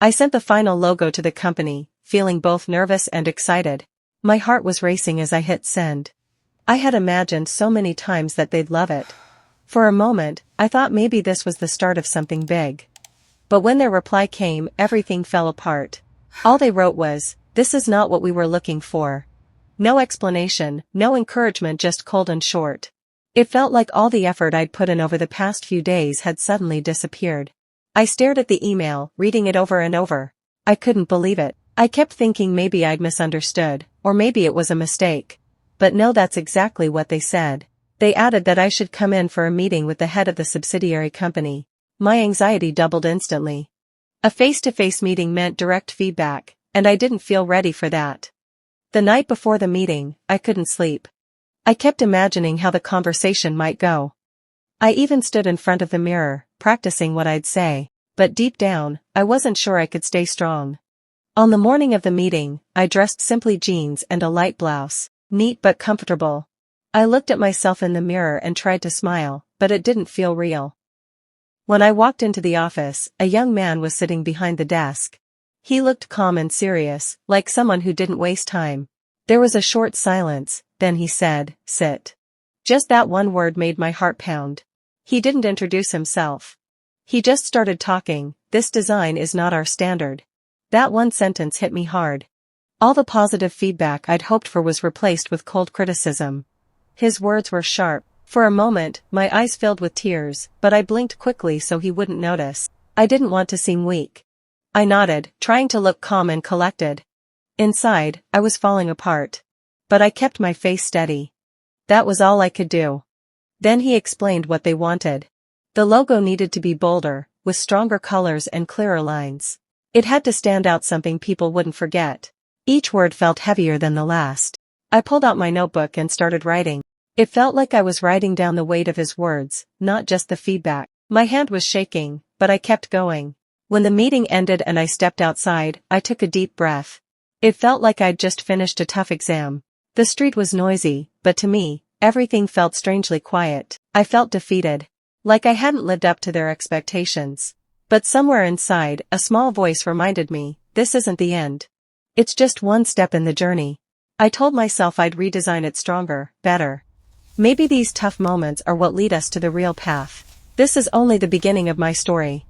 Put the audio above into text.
I sent the final logo to the company, feeling both nervous and excited. My heart was racing as I hit send. I had imagined so many times that they'd love it. For a moment, I thought maybe this was the start of something big. But when their reply came, everything fell apart. All they wrote was, "This is not what we were looking for." No explanation, no encouragement, just cold and short. It felt like all the effort I'd put in over the past few days had suddenly disappeared. I stared at the email, reading it over and over. I couldn't believe it. I kept thinking maybe I'd misunderstood, or maybe it was a mistake. But no, that's exactly what they said. They added that I should come in for a meeting with the head of the subsidiary company. My anxiety doubled instantly. A face-to-face meeting meant direct feedback, and I didn't feel ready for that. The night before the meeting, I couldn't sleep. I kept imagining how the conversation might go. I even stood in front of the mirror, practicing what I'd say, but deep down, I wasn't sure I could stay strong. On the morning of the meeting, I dressed simply jeans and a light blouse, neat but comfortable. I looked at myself in the mirror and tried to smile, but it didn't feel real. When I walked into the office, a young man was sitting behind the desk. He looked calm and serious, like someone who didn't waste time. There was a short silence, then he said, "Sit." Just that one word made my heart pound. He didn't introduce himself. He just started talking, "This design is not our standard." That one sentence hit me hard. All the positive feedback I'd hoped for was replaced with cold criticism. His words were sharp. For a moment, my eyes filled with tears, but I blinked quickly so he wouldn't notice. I didn't want to seem weak. I nodded, trying to look calm and collected. Inside, I was falling apart. But I kept my face steady. That was all I could do. Then he explained what they wanted. The logo needed to be bolder, with stronger colors and clearer lines. It had to stand out, something people wouldn't forget. Each word felt heavier than the last. I pulled out my notebook and started writing. It felt like I was writing down the weight of his words, not just the feedback. My hand was shaking, but I kept going. When the meeting ended and I stepped outside, I took a deep breath. It felt like I'd just finished a tough exam. The street was noisy, but to me, everything felt strangely quiet. I felt defeated. Like I hadn't lived up to their expectations. But somewhere inside, a small voice reminded me, this isn't the end. It's just one step in the journey. I told myself I'd redesign it stronger, better. Maybe these tough moments are what lead us to the real path. This is only the beginning of my story.